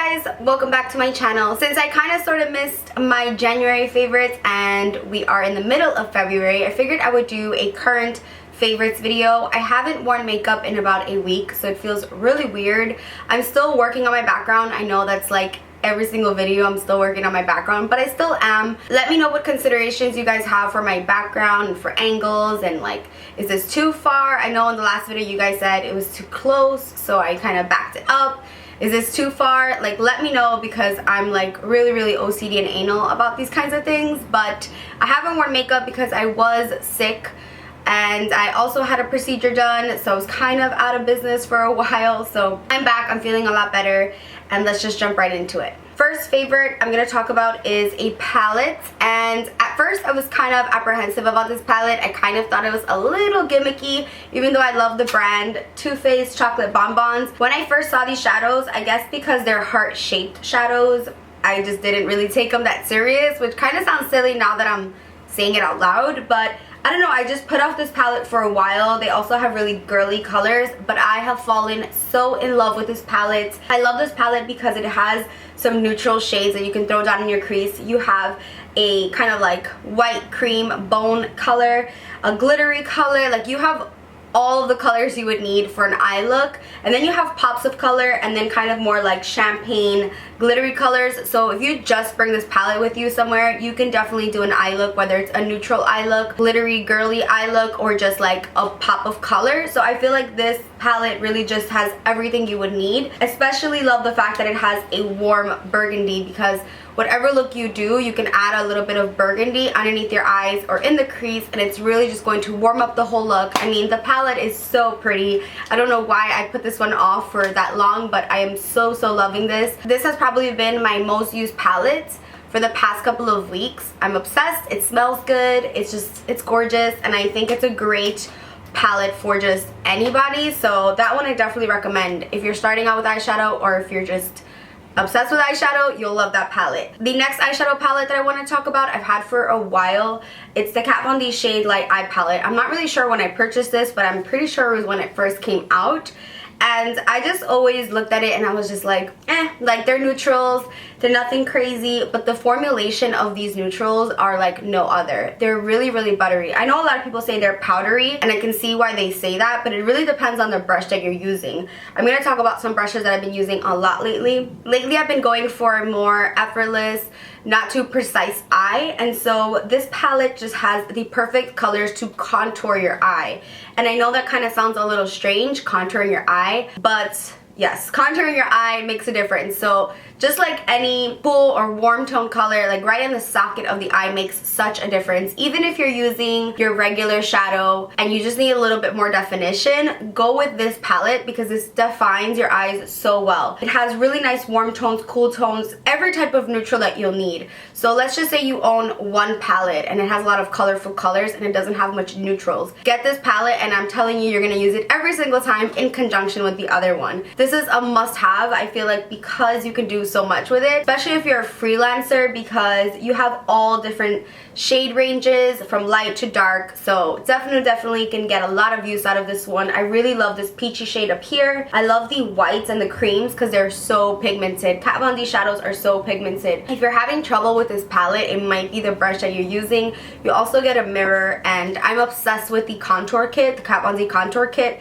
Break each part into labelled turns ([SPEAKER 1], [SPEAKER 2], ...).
[SPEAKER 1] guys, welcome back to my channel. Since I kind of sort of missed my January favorites and we are in the middle of February, I figured I would do a current favorites video. I haven't worn makeup in about a week, so it feels really weird. I'm still working on my background. I know that's like every single video I'm still working on my background, but I still am. Let me know what considerations you guys have for my background and for angles, and like, is this too far? I know in the last video you guys said it was too close, so I kind of backed it up. Is this too far? Like, let me know, because I'm like really OCD and anal about these kinds of things. But I haven't worn makeup because I was sick and I also had a procedure done, so I was kind of out of business for a while. So I'm back, I'm feeling a lot better, and let's just jump right into it. First favorite I'm gonna talk about is a palette, and at first I was kind of apprehensive about this palette. I kind of thought it was a little gimmicky, even though I love the brand Too Faced Chocolate Bonbons. When I first saw these shadows, I guess because they're heart-shaped shadows, I just didn't really take them that serious, which kind of sounds silly now that I'm saying it out loud, but I don't know, I just put off this palette for a while. They also have really girly colors, but I have fallen so in love with this palette. I love this palette because it has some neutral shades that you can throw down in your crease. You have a kind of like white cream bone color, a glittery color, like you have all of the colors you would need for an eye look, and then you have pops of color and then kind of more like champagne glittery colors. So if you just bring this palette with you somewhere, you can definitely do an eye look, whether it's a neutral eye look, glittery girly eye look, or just like a pop of color. So I feel like this palette really just has everything you would need. Especially love the fact that it has a warm burgundy, because whatever look you do, you can add a little bit of burgundy underneath your eyes or in the crease, and it's really just going to warm up the whole look. I mean, the palette is so pretty. I don't know why I put this one off for that long, but I am so loving this. This has probably been my most used palette for the past couple of weeks. I'm obsessed. It smells good. It's gorgeous, and I think it's a great palette for just anybody. So that one I definitely recommend if you're starting out with eyeshadow, or if you're just obsessed with eyeshadow, you'll love that palette. The next eyeshadow palette that I want to talk about, I've had for a while. It's the Kat Von D Shade Light Eye Palette. I'm not really sure when I purchased this, but I'm pretty sure it was when it first came out. And I just always looked at it and I was just like, like they're neutrals, they're nothing crazy, but the formulation of these neutrals are like no other. They're really buttery. I know a lot of people say they're powdery, and I can see why they say that, but it really depends on the brush that you're using. I'm going to talk about some brushes that I've been using a lot lately. Lately I've been going for a more effortless, not too precise eye, and so this palette just has the perfect colors to contour your eye. And I know that kind of sounds a little strange, contouring your eye, but yes, contouring your eye makes a difference. So just like any cool or warm tone color, like right in the socket of the eye makes such a difference. Even if you're using your regular shadow and you just need a little bit more definition, go with this palette because this defines your eyes so well. It has really nice warm tones, cool tones, every type of neutral that you'll need. So let's just say you own one palette and it has a lot of colorful colors and it doesn't have much neutrals. Get this palette and I'm telling you, you're gonna use it every single time in conjunction with the other one. This is a must-have, I feel like, because you can do so much with it, especially if you're a freelancer, because you have all different shade ranges from light to dark. So definitely can get a lot of use out of this one. I really love this peachy shade up here. I love the whites and the creams because they're so pigmented. Kat Von D shadows are so pigmented. If you're having trouble with this palette, it might be the brush that you're using. You also get a mirror, and I'm obsessed with the contour kit, the Kat Von D contour kit.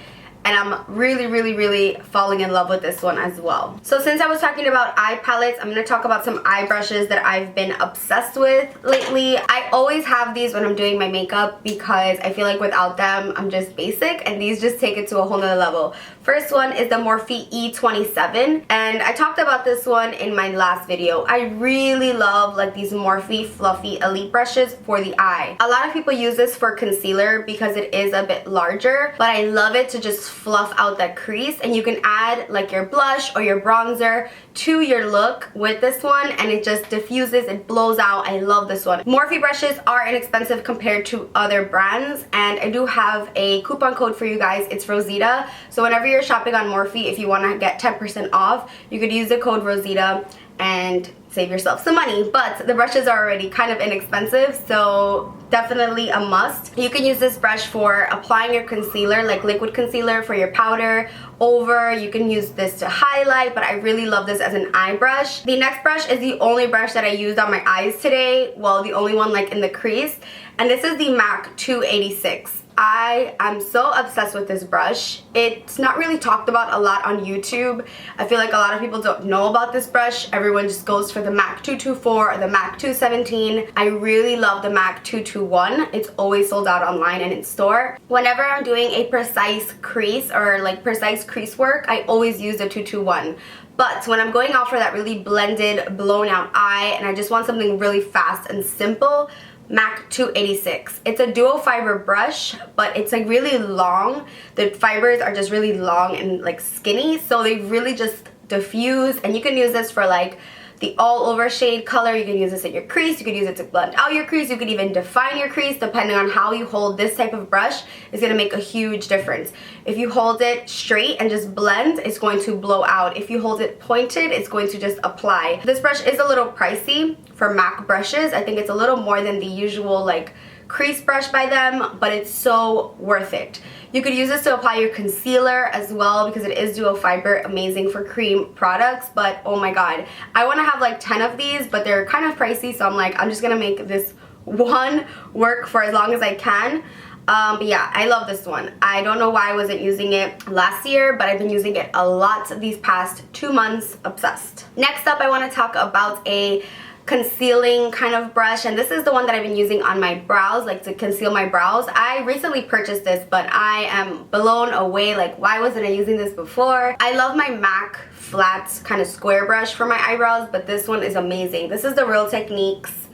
[SPEAKER 1] And I'm really falling in love with this one as well. So since I was talking about eye palettes, I'm going to talk about some eye brushes that I've been obsessed with lately. I always have these when I'm doing my makeup because I feel like without them, I'm just basic, and these just take it to a whole nother level. First one is the Morphe E27, and I talked about this one in my last video. I really love like these Morphe Fluffy Elite brushes for the eye. A lot of people use this for concealer because it is a bit larger, but I love it to just fluff out that crease, and you can add like your blush or your bronzer to your look with this one, and it just diffuses, it blows out. I love this one. Morphe brushes are inexpensive compared to other brands, and I do have a coupon code for you guys. It's Rosita. So whenever you're shopping on Morphe, if you want to get 10% off, you could use the code Rosita and save yourself some money. But the brushes are already kind of inexpensive, so definitely a must. You can use this brush for applying your concealer, like liquid concealer for your powder over. You can use this to highlight, but I really love this as an eye brush. The next brush is the only brush that I used on my eyes today. Well, the only one like in the crease, and this is the MAC 286. I am so obsessed with this brush. It's not really talked about a lot on YouTube. I feel like a lot of people don't know about this brush. Everyone just goes for the MAC 224 or the MAC 217. I really love the MAC 221. It's always sold out online and in store. Whenever I'm doing a precise crease or like precise crease work, I always use the 221. But when I'm going out for that really blended, blown out eye and I just want something really fast and simple, MAC 286. It's a dual fiber brush, but it's like really long. The fibers are just really long and like skinny, so they really just diffuse, and you can use this for like the all over shade color. You can use this in your crease, you can use it to blend out your crease, you can even define your crease. Depending on how you hold this type of brush is going to make a huge difference. If you hold it straight and just blend, it's going to blow out. If you hold it pointed, it's going to just apply. This brush is a little pricey for MAC brushes. I think it's a little more than the usual like crease brush by them, but it's so worth it. You could use this to apply your concealer as well because it is dual fiber, amazing for cream products. But oh my god, I want to have like 10 of these, but they're kind of pricey, so I'm like, I'm just gonna make this one work for as long as I can. But yeah, I love this one. I don't know why I wasn't using it last year, but I've been using it a lot these past 2 months. Obsessed. Next up, I want to talk about a concealing kind of brush, and this is the one that I've been using on my brows, like to conceal my brows. I recently purchased this, but I am blown away. Like, why wasn't I using this before? I love my MAC flat kind of square brush for my eyebrows, but this one is amazing. This is the Real Techniques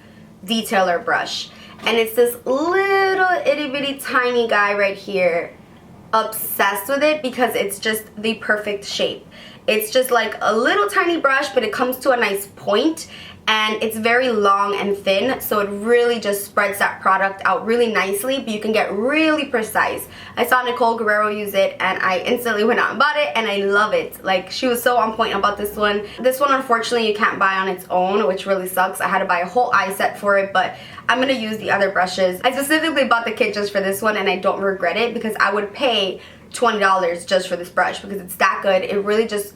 [SPEAKER 1] detailer brush, and it's this little itty bitty tiny guy right here. Obsessed with it because it's just the perfect shape. It's just like a little tiny brush, but it comes to a nice point, and it's very long and thin, so it really just spreads that product out really nicely, but you can get really precise. I saw Nicole Guerra use it and I instantly went out and bought it, and I love it. Like, she was so on point about this one. This one, unfortunately, you can't buy on its own, which really sucks. I had to buy a whole eye set for it, but I'm gonna use the other brushes. I specifically bought the kit just for this one, and I don't regret it because I would pay $20 just for this brush because it's that good. It really just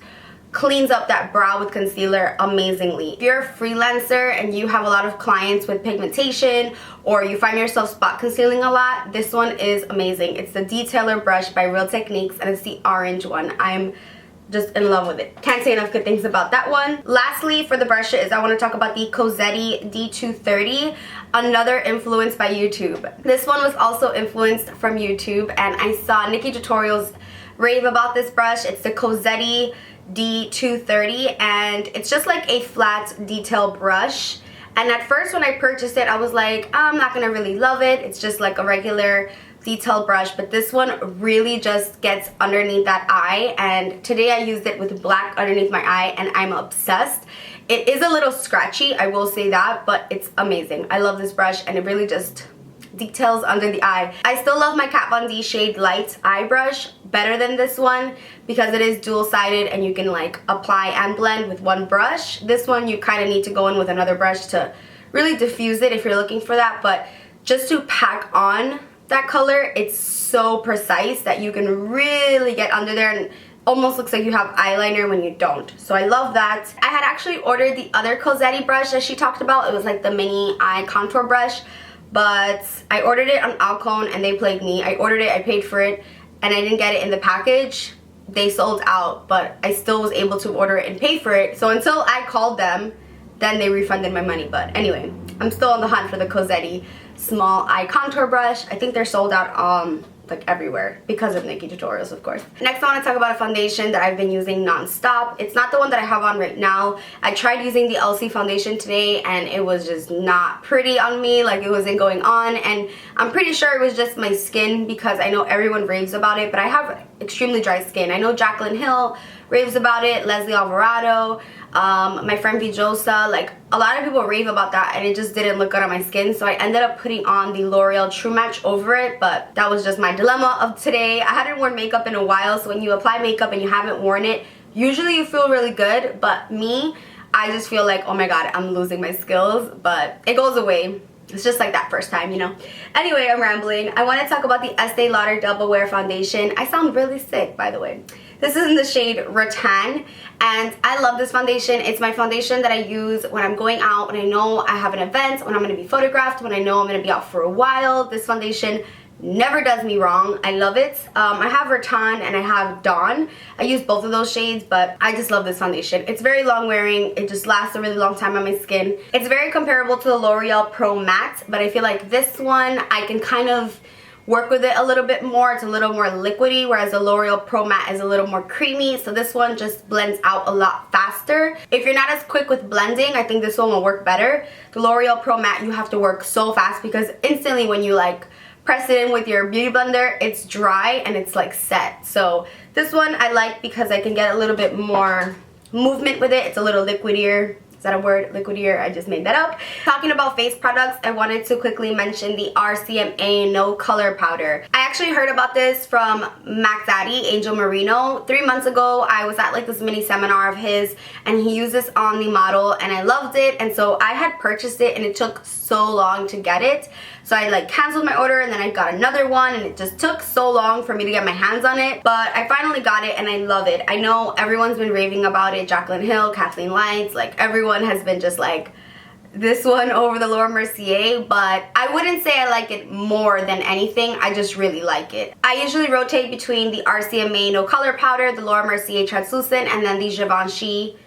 [SPEAKER 1] cleans up that brow with concealer amazingly. If you're a freelancer and you have a lot of clients with pigmentation, or you find yourself spot concealing a lot, this one is amazing. It's the Detailer brush by Real Techniques, and it's the orange one. I'm just in love with it. Can't say enough good things about that one. Lastly, for the brushes, I want to talk about the Cozzette D230, another influence by YouTube. This one was also influenced from YouTube, and I saw Nikki Tutorials rave about this brush. It's the Cozzette D230, and it's just like a flat detail brush. And at first when I purchased it, I was like, I'm not gonna really love it. It's just like a regular detail brush, but this one really just gets underneath that eye, and today I used it with black underneath my eye, and I'm obsessed. It is a little scratchy, I will say that, but it's amazing. I love this brush, and it really just details under the eye. I still love my Kat Von D Shade Light eye brush better than this one because it is dual-sided and you can like apply and blend with one brush. This one you kind of need to go in with another brush to really diffuse it if you're looking for that, but just to pack on that color, it's so precise that you can really get under there, and almost looks like you have eyeliner when you don't. So I love that. I had actually ordered the other Cozzette brush that she talked about. It was like the mini eye contour brush, but I ordered it on Alcone and they played me. I ordered it, I paid for it, and I didn't get it in the package. They sold out, but I still was able to order it and pay for it. So until I called them, then they refunded my money. But anyway, I'm still on the hunt for the Cozzette small eye contour brush. I think they're sold out like everywhere because of Nikki Tutorials, of course. Next, I want to talk about a foundation that I've been using non-stop. It's not the one that I have on right now. I tried using the LC foundation today and it was just not pretty on me, like it wasn't going on, and I'm pretty sure it was just my skin because I know everyone raves about it, but I have extremely dry skin. I know Jaclyn Hill raves about it, Leslie Alvarado, my friend Vijosa, like a lot of people rave about that, and it just didn't look good on my skin, so I ended up putting on the L'Oreal True Match over it. But that was just my dilemma of today. I hadn't worn makeup in a while, so when you apply makeup and you haven't worn it, usually you feel really good, but me, I just feel like, oh my god, I'm losing my skills, but it goes away It's just like that first time, you know. Anyway, I'm rambling. I want to talk about the Estee Lauder Double Wear Foundation. I sound really sick, by the way. This is in the shade Rattan, and I love this foundation. It's my foundation that I use when I'm going out, when I know I have an event, when I'm going to be photographed, when I know I'm going to be out for a while. This foundation never does me wrong. I love it. I have Rattan and I have Dawn. I use both of those shades, but I just love this foundation. It's very long wearing. It just lasts a really long time on my skin. It's very comparable to the L'Oreal Pro Matte, but I feel like this one I can kind of work with it a little bit more. It's a little more liquidy, whereas the L'Oreal Pro Matte is a little more creamy, so this one just blends out a lot faster. If you're not as quick with blending, I think this one will work better. The L'Oreal Pro Matte, you have to work so fast because instantly when you like press it in with your beauty blender, it's dry and it's like set. So this one I like because I can get a little bit more movement with it. It's a little liquidier. Is that a word? Liquidier? I just made that up. Talking about face products, I wanted to quickly mention the RCMA No Color Powder. I actually heard about this from Mac Daddy, Angel Marino. 3 months ago, I was at like this mini seminar of his and he used this on the model and I loved it, and so I had purchased it and it took so long to get it. So I like canceled my order and then I got another one and it just took so long for me to get my hands on it. But I finally got it and I love it. I know everyone's been raving about it. Jaclyn Hill, Kathleen Lights, like everyone has been just like this one over the Laura Mercier, but I wouldn't say I like it more than anything. I just really like it. I usually rotate between the RCMA No Color Powder, the Laura Mercier Translucent, and then the Givenchy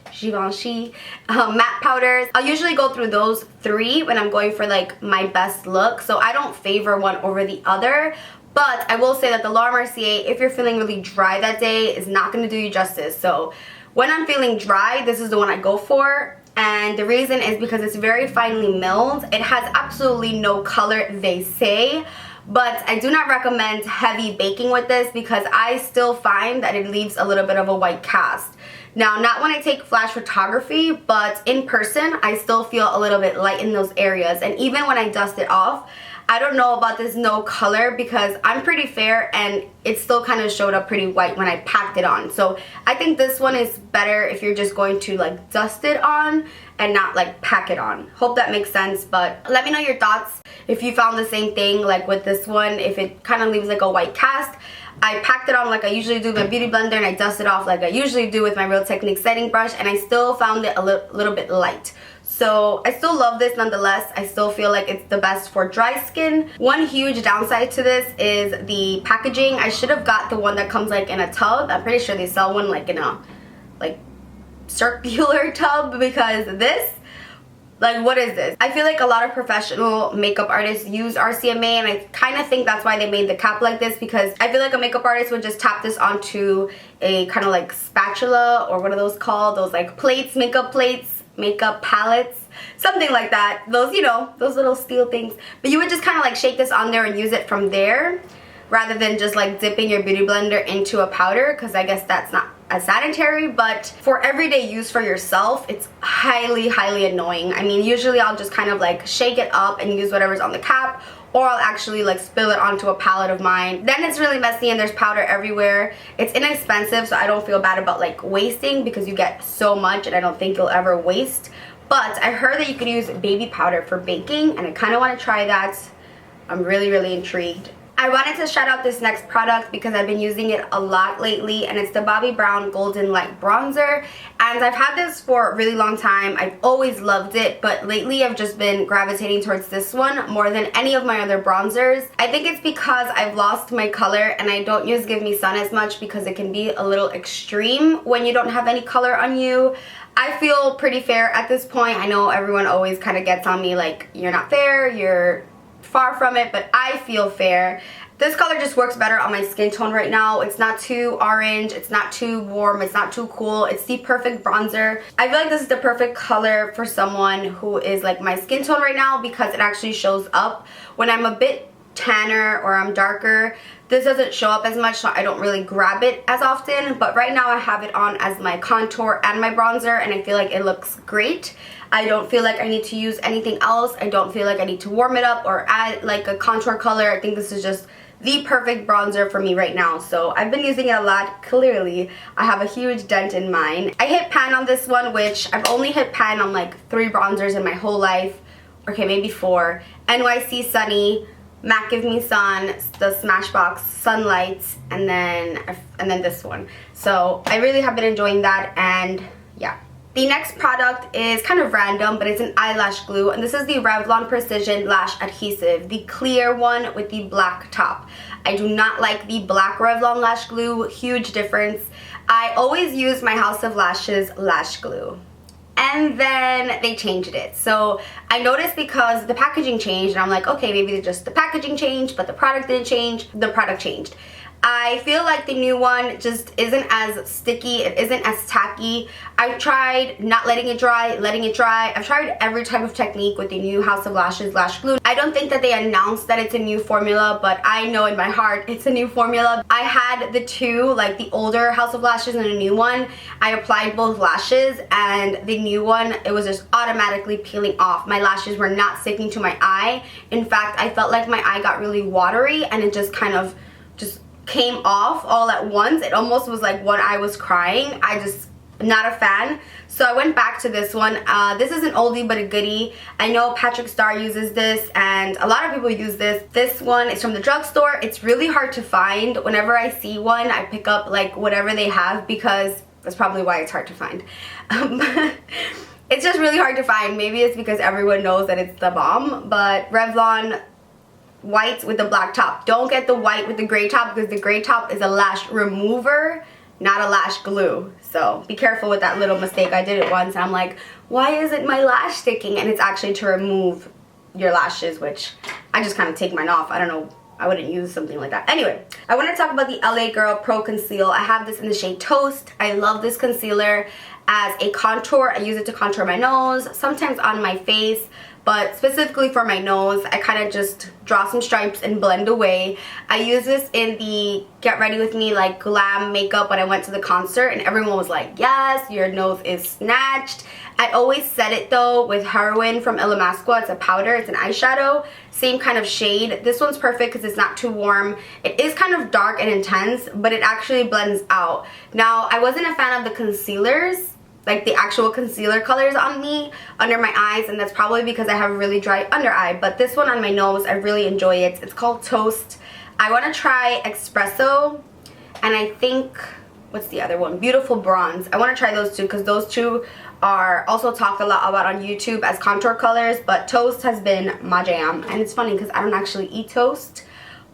[SPEAKER 1] matte powders. I'll usually go through those three when I'm going for like my best look, so I don't favor one over the other. But I will say that the Laura Mercier, if you're feeling really dry that day, is not going to do you justice. So when I'm feeling dry, this is the one I go for. And the reason is because it's very finely milled. It has absolutely no color, they say. But I do not recommend heavy baking with this because I still find that it leaves a little bit of a white cast. Now, not when I take flash photography, but in person, I still feel a little bit light in those areas. And even when I dust it off, I don't know about this no color because I'm pretty fair and it still kind of showed up pretty white when I packed it on. So I think this one is better if you're just going to like dust it on and not like pack it on. Hope that makes sense, but let me know your thoughts if you found the same thing like with this one, if it kind of leaves like a white cast. I packed it on like I usually do with my beauty blender and I dust it off like I usually do with my Real Technique setting brush, and I still found it a little bit light. So I still love this nonetheless. I still feel like it's the best for dry skin. One huge downside to this is the packaging. I should have got the one that comes like in a tub. I'm pretty sure they sell one like in a like circular tub, because this, like, what is this? I feel like a lot of professional makeup artists use RCMA, and I kind of think that's why they made the cap like this, because I feel like a makeup artist would just tap this onto a kind of like spatula, or what are those called? Those like plates, makeup palettes, something like that. Those, you know, those little steel things. But you would just kind of like shake this on there and use it from there, rather than just like dipping your beauty blender into a powder, because I guess that's not as sanitary. But for everyday use for yourself, it's highly annoying. I mean, usually I'll just kind of like shake it up and use whatever's on the cap, or I'll actually like spill it onto a palette of mine. Then it's really messy and there's powder everywhere. It's inexpensive, so I don't feel bad about like wasting, because you get so much and I don't think you'll ever waste. But I heard that you could use baby powder for baking, and I kind of want to try that. I'm really intrigued. I wanted to shout out this next product because I've been using it a lot lately, and it's the Bobbi Brown Golden Light Bronzer. And I've had this for a really long time. I've always loved it, but lately I've just been gravitating towards this one more than any of my other bronzers. I think it's because I've lost my color and I don't use Give Me Sun as much, because it can be a little extreme when you don't have any color on you. I feel pretty fair at this point. I know everyone always kind of gets on me like, you're not fair, you're far from it, but I feel fair. This color just works better on my skin tone right now. It's not too orange, it's not too warm, it's not too cool. It's the perfect bronzer. I feel like this is the perfect color for someone who is like my skin tone right now, because it actually shows up. When I'm a bit tanner or I'm darker, this doesn't show up as much, so I don't really grab it as often. But right now I have it on as my contour and my bronzer, and I feel like it looks great. I don't feel like I need to use anything else. I don't feel like I need to warm it up or add like a contour color. I think this is just the perfect bronzer for me right now. So I've been using it a lot. Clearly I have a huge dent in mine. I hit pan on this one, which I've only hit pan on like 3 bronzers in my whole life, okay, maybe 4. NYC Sunny, MAC Give Me Sun, the Smashbox Sunlights, and then this one. So I really have been enjoying that, and yeah. The next product is kind of random, but it's an eyelash glue, and this is the Revlon Precision Lash Adhesive, the clear one with the black top. I do not like the black Revlon lash glue, huge difference. I always use my House of Lashes lash glue, and then they changed it. So I noticed because the packaging changed, and I'm like, okay, maybe just the packaging changed, but the product didn't change. The product changed. I feel like the new one just isn't as sticky, it isn't as tacky. I've tried not letting it dry, letting it dry. I've tried every type of technique with the new House of Lashes lash glue. I don't think that they announced that it's a new formula, but I know in my heart it's a new formula. I had the two, like the older House of Lashes and a new one. I applied both lashes, and the new one, it was just automatically peeling off. My lashes were not sticking to my eye. In fact, I felt like my eye got really watery, and it just kind of just came off all at once. It almost was like one eye was crying. Not a fan. So I went back to this one. This is an oldie but a goodie. I know Patrick Starr uses this, and a lot of people use this. This one is from the drugstore. It's really hard to find. Whenever I see one, I pick up like whatever they have, because that's probably why it's hard to find. It's just really hard to find. Maybe it's because everyone knows that it's the bomb, but Revlon white with the black top. Don't get the white with the gray top, because the gray top is a lash remover, not a lash glue. So be careful with that little mistake. I did it once, and I'm like, why isn't my lash sticking? And it's actually to remove your lashes, which I just kind of take mine off. I don't know, I wouldn't use something like that. Anyway, I want to talk about the LA Girl Pro Conceal. I have this in the shade Toast. I love this concealer as a contour. I use it to contour my nose, sometimes on my face, but specifically for my nose, I kind of just draw some stripes and blend away. I use this in the Get Ready With Me like glam makeup when I went to the concert, and everyone was like, yes, your nose is snatched. I always set it though with Heroin from Ilamasqua. It's a powder, it's an eyeshadow, same kind of shade. This one's perfect because it's not too warm. It is kind of dark and intense, but it actually blends out. Now, I wasn't a fan of the concealers, like the actual concealer colors on me under my eyes, and that's probably because I have a really dry under eye. But this one on my nose, I really enjoy it. It's called Toast. I want to try Espresso, and I think, what's the other one? Beautiful Bronze. I want to try those two, because those two are also talked a lot about on YouTube as contour colors, but Toast has been my jam. And it's funny because I don't actually eat toast,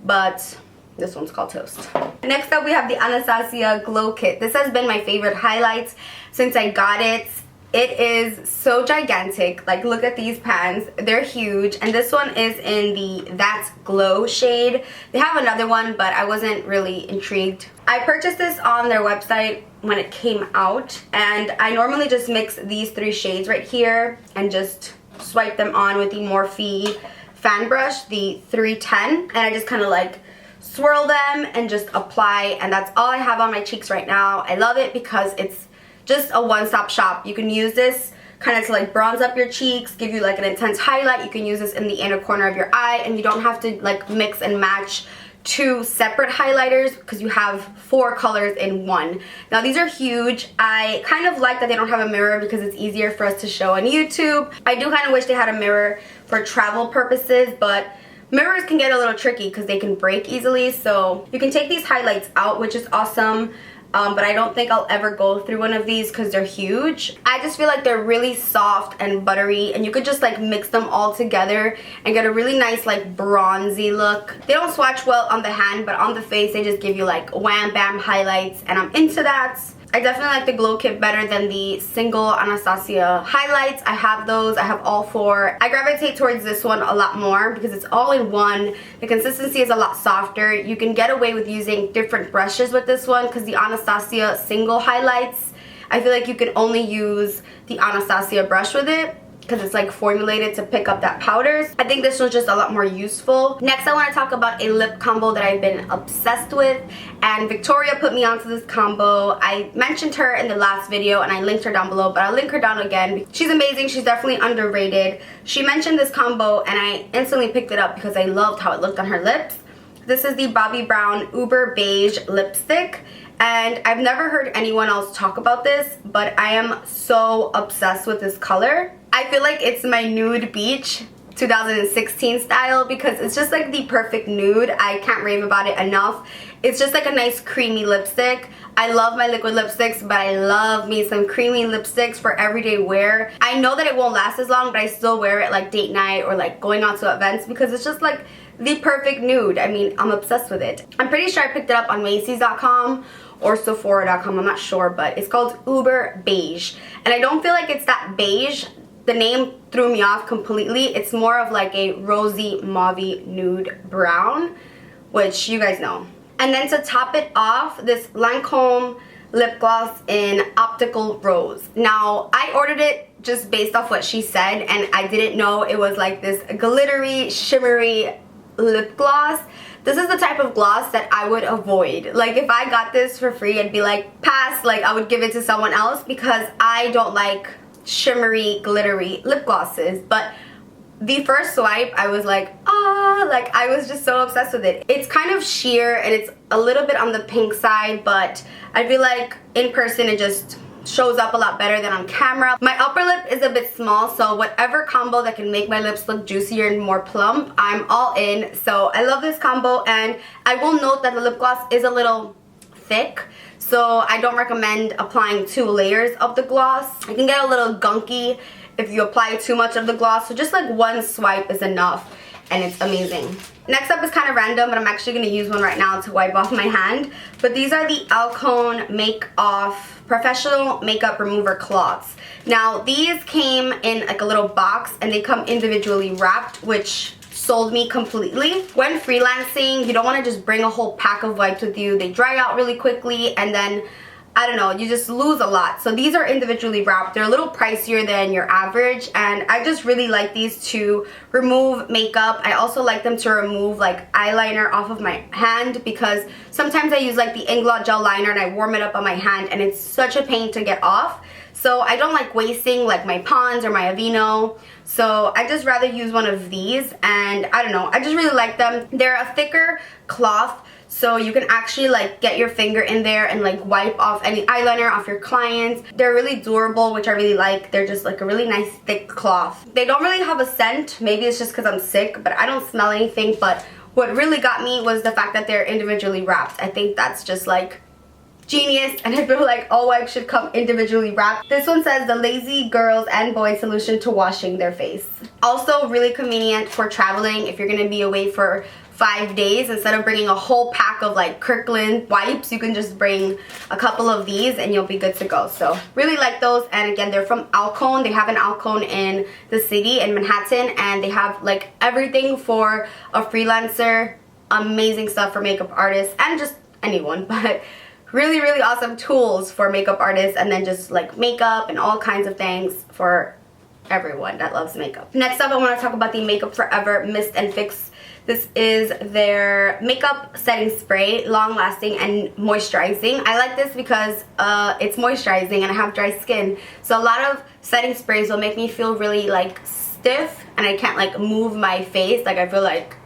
[SPEAKER 1] but this one's called Toast. Next up, we have the Anastasia Glow Kit. This has been my favorite highlights since I got it. It is so gigantic. Like, look at these pans. They're huge. And this one is in the That's Glow shade. They have another one, but I wasn't really intrigued. I purchased this on their website when it came out, and I normally just mix these 3 shades right here and just swipe them on with the Morphe fan brush, the 310, and I just kind of like swirl them and just apply, and that's all I have on my cheeks right now. I love it because it's just a one-stop shop. You can use this kind of to like bronze up your cheeks, give you like an intense highlight. You can use this in the inner corner of your eye, and you don't have to like mix and match 2 separate highlighters because you have 4 colors in one. Now these are huge. I kind of like that they don't have a mirror because it's easier for us to show on YouTube. I do kind of wish they had a mirror for travel purposes, but mirrors can get a little tricky because they can break easily. So you can take these highlights out, which is awesome. But I don't think I'll ever go through one of these because they're huge. I just feel like they're really soft and buttery, and you could just like mix them all together and get a really nice like bronzy look. They don't swatch well on the hand, but on the face they just give you like wham bam highlights, and I'm into that. I definitely like the Glow Kit better than the single Anastasia highlights. I have those. I have all 4. I gravitate towards this one a lot more because it's all in one. The consistency is a lot softer. You can get away with using different brushes with this one because the Anastasia single highlights, I feel like you can only use the Anastasia brush with it because it's like formulated to pick up that powders. I think this one's just a lot more useful. Next, I want to talk about a lip combo that I've been obsessed with, and Victoria put me onto this combo. I mentioned her in the last video and I linked her down below, but I'll link her down again. She's amazing. She's definitely underrated. She mentioned this combo and I instantly picked it up because I loved how it looked on her lips. This is the Bobbi Brown Uber Beige lipstick, and I've never heard anyone else talk about this, but I am so obsessed with this color. I feel like it's my nude beach. 2016 style because it's just like the perfect nude. I can't rave about it enough. It's just like a nice creamy lipstick. I love my liquid lipsticks, but I love me some creamy lipsticks for everyday wear. I know that it won't last as long, but I still wear it like date night or like going out to events because it's just like the perfect nude. I mean, I'm obsessed with it. I'm pretty sure I picked it up on Macy's.com or Sephora.com, I'm not sure, but it's called Uber Beige. And I don't feel like it's that beige. The name threw me off completely. It's more of like a rosy mauve nude brown, which you guys know. And then to top it off, this Lancome lip gloss in Optical Rose. Now, I ordered it just based off what she said, and I didn't know it was like this glittery, shimmery lip gloss. This is the type of gloss that I would avoid. Like, if I got this for free, I'd be like, pass. Like, I would give it to someone else because I don't like shimmery, glittery lip glosses. But the first swipe, I was like, ah, like I was just so obsessed with it. It's kind of sheer and it's a little bit on the pink side, but I feel like in person it just shows up a lot better than on camera. My upper lip is a bit small, so whatever combo that can make my lips look juicier and more plump, I'm all in. So I love this combo, and I will note that the lip gloss is a little thick, so I don't recommend applying 2 layers of the gloss. It can get a little gunky if you apply too much of the gloss, so just like 1 swipe is enough, and it's amazing. Next up is kind of random, but I'm actually going to use one right now to wipe off my hand. But these are the Alcone Make Off Professional Makeup Remover Cloths. Now, these came in like a little box, and they come individually wrapped, which sold me completely. When freelancing, you don't want to just bring a whole pack of wipes with you. They dry out really quickly, and then I don't know, you just lose a lot. So these are individually wrapped. They're a little pricier than your average, and I just really like these to remove makeup. I also like them to remove like eyeliner off of my hand, because sometimes I use like the Inglot gel liner and I warm it up on my hand and it's such a pain to get off. So I don't like wasting like my Pond's or my Aveeno. So I just rather use one of these, and I don't know, I just really like them. They're a thicker cloth, so you can actually like get your finger in there and like wipe off any eyeliner off your clients. They're really durable, which I really like. They're just like a really nice thick cloth. They don't really have a scent. Maybe it's just because I'm sick, but I don't smell anything. But what really got me was the fact that they're individually wrapped. I think that's just like genius, and I feel like all wipes should come individually wrapped. This one says the lazy girls and boys solution to washing their face. Also really convenient for traveling. If you're gonna be away for 5 days, instead of bringing a whole pack of like Kirkland wipes, you can just bring a couple of these and you'll be good to go. So really like those. And again, they're from Alcone. They have an Alcone in the city in Manhattan, and they have like everything for a freelancer. Amazing stuff for makeup artists and just anyone, but really, really awesome tools for makeup artists, and then just like makeup and all kinds of things for everyone that loves makeup. Next up, I want to talk about the Makeup Forever Mist and Fix. This is their makeup setting spray, long lasting and moisturizing. I like this because it's moisturizing and I have dry skin. So a lot of setting sprays will make me feel really like stiff, and I can't like move my face. Like I feel like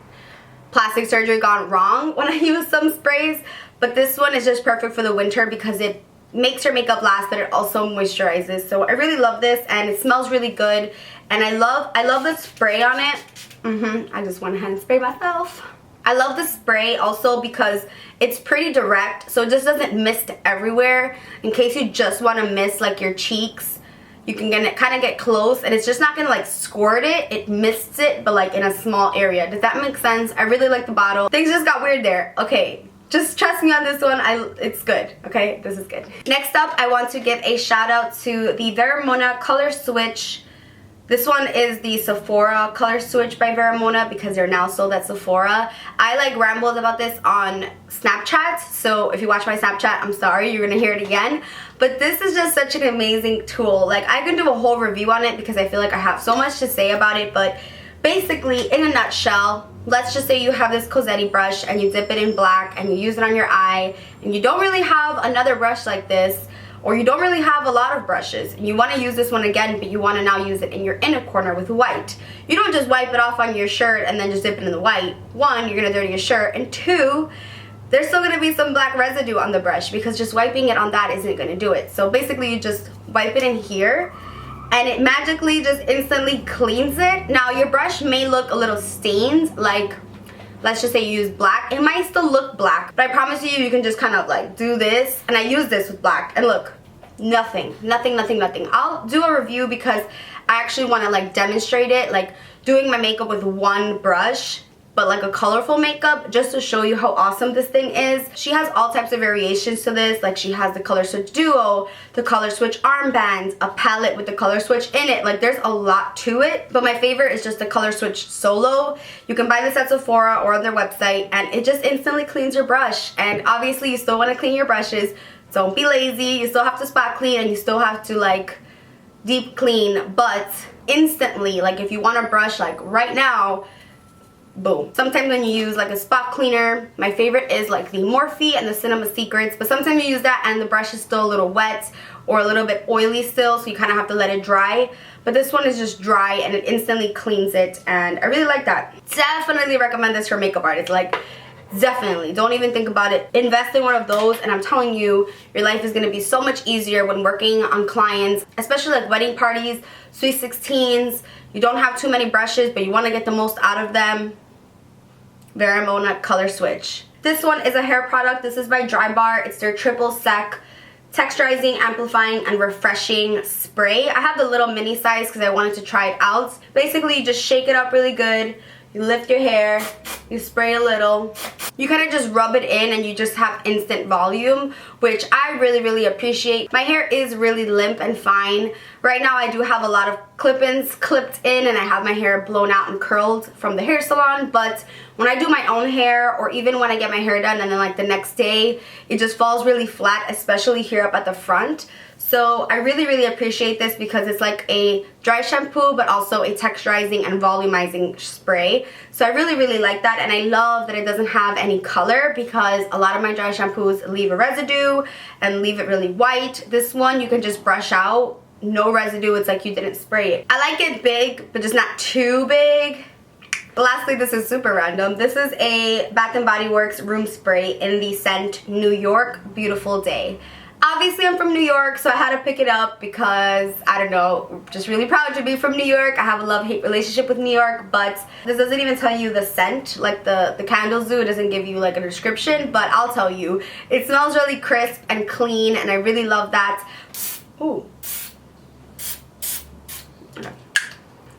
[SPEAKER 1] plastic surgery gone wrong when I use some sprays. But this one is just perfect for the winter because it makes your makeup last, but it also moisturizes. So I really love this, and it smells really good. And I love the spray on it. I just went ahead and sprayed myself. I love the spray also because it's pretty direct, so it just doesn't mist everywhere. In case you just want to mist like your cheeks, you can kind of get close, and it's just not gonna like squirt it. It mists it, but like in a small area. Does that make sense? I really like the bottle. Things just got weird there. Okay. Just trust me on this one, it's good, okay? This is good. Next up, I want to give a shout out to the Vera Color Switch. This one is the Sephora Color Switch by Vera because they're now sold at Sephora. I like rambled about this on Snapchat, so if you watch my Snapchat, I'm sorry, you're gonna hear it again. But this is just such an amazing tool. Like, I can do a whole review on it because I feel like I have so much to say about it, but basically, in a nutshell, let's just say you have this Cozzette brush and you dip it in black and you use it on your eye, and you don't really have another brush like this, or you don't really have a lot of brushes, and you want to use this one again, but you want to now use it in your inner corner with white. You don't just wipe it off on your shirt and then just dip it in the white. One, you're going to dirty your shirt, and two, there's still going to be some black residue on the brush because just wiping it on that isn't going to do it. So basically you just wipe it in here, and it magically just instantly cleans it. Now your brush may look a little stained, like let's just say you use black. It might still look black, but I promise you, you can just kind of like do this, and I use this with black, and look, nothing. I'll do a review because I actually want to like demonstrate it, like doing my makeup with one brush, but like a colorful makeup, just to show you how awesome this thing is. She has all types of variations to this. Like she has the color switch duo, the color switch armbands, a palette with the color switch in it. Like there's a lot to it, but my favorite is just the color switch solo. You can buy this at Sephora or on their website, and it just instantly cleans your brush. And obviously you still want to clean your brushes. Don't be lazy. You still have to spot clean, and you still have to like deep clean, but instantly, like if you want to brush like right now, boom. Sometimes when you use like a spot cleaner, my favorite is like the Morphe and the Cinema Secrets, but sometimes you use that and the brush is still a little wet or a little bit oily still, so you kind of have to let it dry. But this one is just dry and it instantly cleans it, and I really like that. Definitely recommend this for makeup artists. Like definitely, don't even think about it. Invest in one of those, and I'm telling you, your life is going to be so much easier when working on clients, especially like wedding parties, sweet 16s. You don't have too many brushes, but you want to get the most out of them. Vera color switch. This one is a hair product. This is by DryBar. It's their triple sec texturizing, amplifying, and refreshing spray. I have the little mini size because I wanted to try it out. Basically, you just shake it up really good. You lift your hair, you spray a little, you kind of just rub it in, and you just have instant volume, which I really appreciate. My hair is really limp and fine. Right now I do have a lot of clip-ins clipped in, and I have my hair blown out and curled from the hair salon, but when I do my own hair, or even when I get my hair done and then like the next day, it just falls really flat, especially here up at the front. So I really appreciate this because it's like a dry shampoo, but also a texturizing and volumizing spray. So I really like that, and I love that it doesn't have any color, because a lot of my dry shampoos leave a residue and leave it really white. This one you can just brush out, no residue. It's like you didn't spray it. I like it big, but just not too big. Lastly, this is super random. This is a Bath & Body Works room spray in the scent New York Beautiful Day. Obviously, I'm from New York, so I had to pick it up because, I don't know, just really proud to be from New York. I have a love-hate relationship with New York, but this doesn't even tell you the scent like the candles do. It doesn't give you like a description, but I'll tell you. It smells really crisp and clean, and I really love that. Ooh. Okay.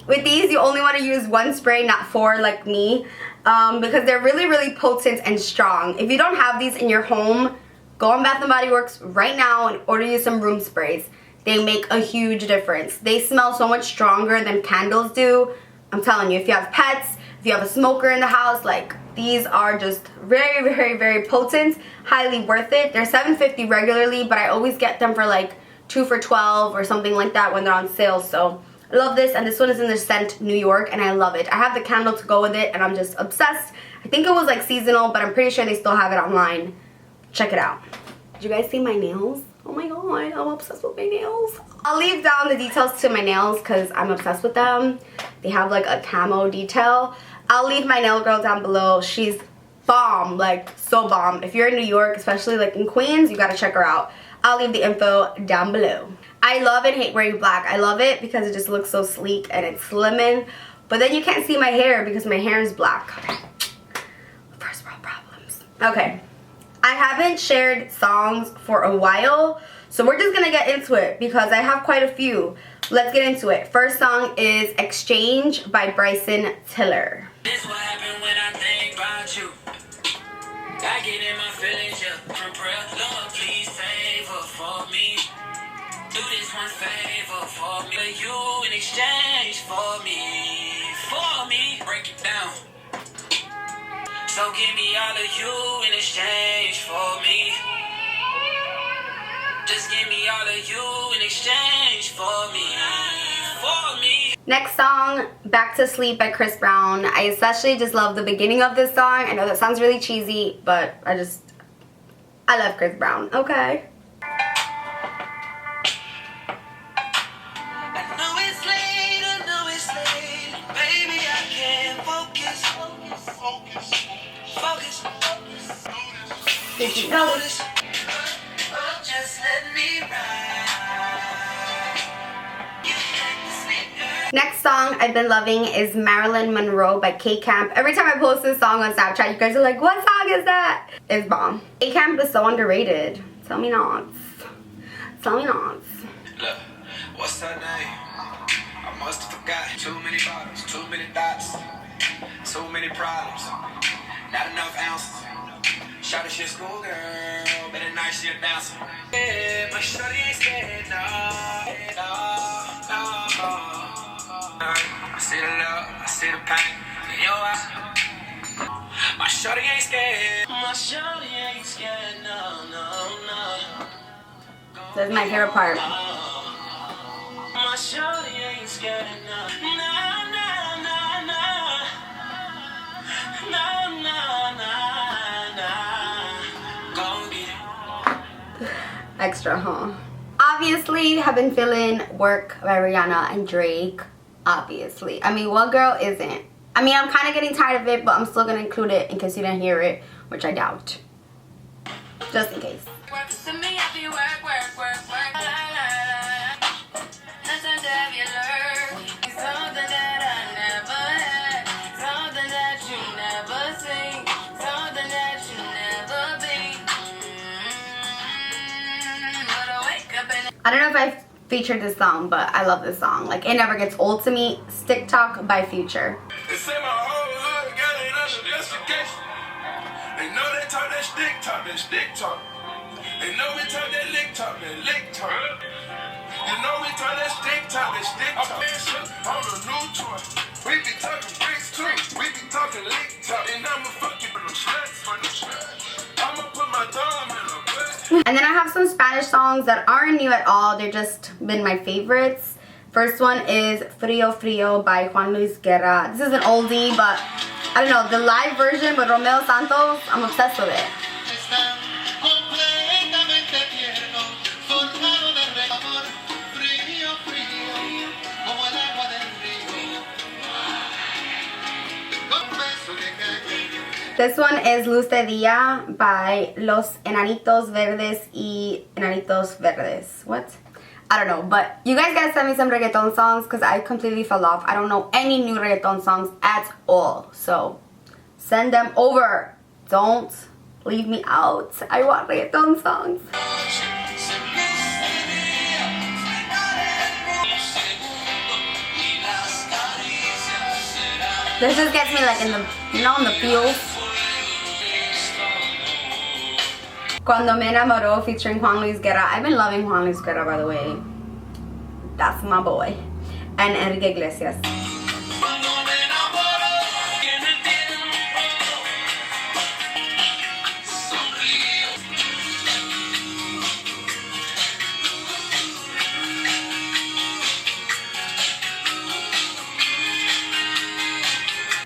[SPEAKER 1] With these, you only want to use one spray, not four like me, because they're really potent and strong. If you don't have these in your home, go on Bath & Body Works right now and order you some room sprays. They make a huge difference. They smell so much stronger than candles do. I'm telling you, if you have pets, if you have a smoker in the house, like these are just very potent. Highly worth it. They're $7.50 regularly, but I always get them for like 2 for $12 or something like that when they're on sale. So I love this, and this one is in the scent New York, and I love it. I have the candle to go with it, and I'm just obsessed. I think it was like seasonal, but I'm pretty sure they still have it online. Check it out. Did you guys see my nails? Oh my god, I'm obsessed with my nails. I'll leave down the details to my nails because I'm obsessed with them. They have like a camo detail. I'll leave my nail girl down below. She's bomb, like so bomb. If you're in New York, especially like in Queens, you gotta check her out. I'll leave the info down below. I love and hate wearing black. I love it because it just looks so sleek and it's slimming. But then you can't see my hair because my hair is black. First world problems. Okay. I haven't shared songs for a while, so we're just gonna get into it because I have quite a few. Let's get into it. First song is Exchange by Bryson Tiller. This what happened when I think about you. I get in my feelings, yeah. From prayer, Lord, please favor for me. Do this one favor for me. You in exchange for me. Break it down. So give me all of you in exchange for me. Just give me all of you in exchange for me. Next song, Back to Sleep by Chris Brown. I especially just love the beginning of this song. I know that sounds really cheesy, but I love Chris Brown. Okay. Did you notice? Just let me ride. You Next song I've been loving is Marilyn Monroe by K-Camp. Every time I post this song on Snapchat, you guys are like, what song is that? It's bomb. K-Camp is so underrated. Tell me not. Tell me not.
[SPEAKER 2] Look, what's her name? I must have forgot. Too many bottles, too many thoughts, too many problems, not enough ounces. Shot a shit school girl, better night she a bouncer. Yeah, my shorty ain't scared, no. I see the love, I see the pain in your eyes. My shorty ain't scared. My shorty ain't scared, no.
[SPEAKER 1] This is my favorite part.
[SPEAKER 2] My shorty ain't scared, no.
[SPEAKER 1] Extra, huh? Obviously, have been feeling Work by Rihanna and Drake. Obviously. I mean, what girl isn't? I mean, I'm kind of getting tired of it, but I'm still going to include it in case you didn't hear it, which I doubt. Just in case. I don't know if I've featured this song, but I love this song. Like, it never gets old to me. Stick Talk by Future.
[SPEAKER 2] They say my whole hood got it under investigation. They know they talk that stick talk, that stick talk. They know we talk that lick talk, that lick talk. You know we talk that stick talk, that stick talk. I'm a new toy. We be talking bricks too. We be talking lick talk. And I'ma fuck you for the sluts, for the sluts. I'ma put my thumb in a butt.
[SPEAKER 1] And then I have some Spanish songs that aren't new at all. They're just been my favorites. First one is Frio by Juan Guerra. This is an oldie, but I don't know, the live version with Romeo Santos, I'm obsessed with it. This one is Luz de Dia by Los Enanitos Verdes y Enanitos Verdes. What? I don't know, but you guys gotta send me some reggaeton songs because I completely fell off. I don't know any new reggaeton songs at all. So send them over. Don't leave me out. I want reggaeton songs. This just gets me like in the, you know, in the feels. Cuando me Enamoro featuring Juan Guerra. I've been loving Juan Guerra, by the way. That's my boy. And Enrique Iglesias.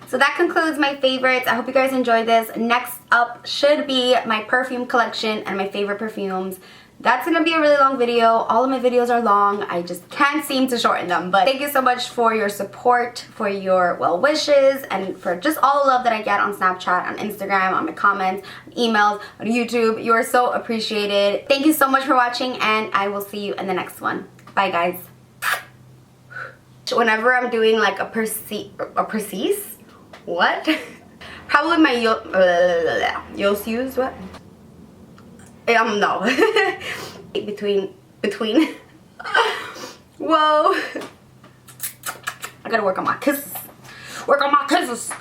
[SPEAKER 1] So that concludes my favorites. I hope you guys enjoyed this. Next up should be my perfume collection and my favorite perfumes. That's gonna be a really long video. All of my videos are long. I just can't seem to shorten them. But thank you so much for your support, for your well wishes, and for just all the love that I get on Snapchat, on Instagram, on my comments, on emails, on YouTube. You are so appreciated. Thank you so much for watching, and I will see you in the next one. Bye, guys. Whenever I'm doing like a precise? What? Probably my Yosuse, what? No. between. Whoa. I gotta work on my kisses. Work on my kisses.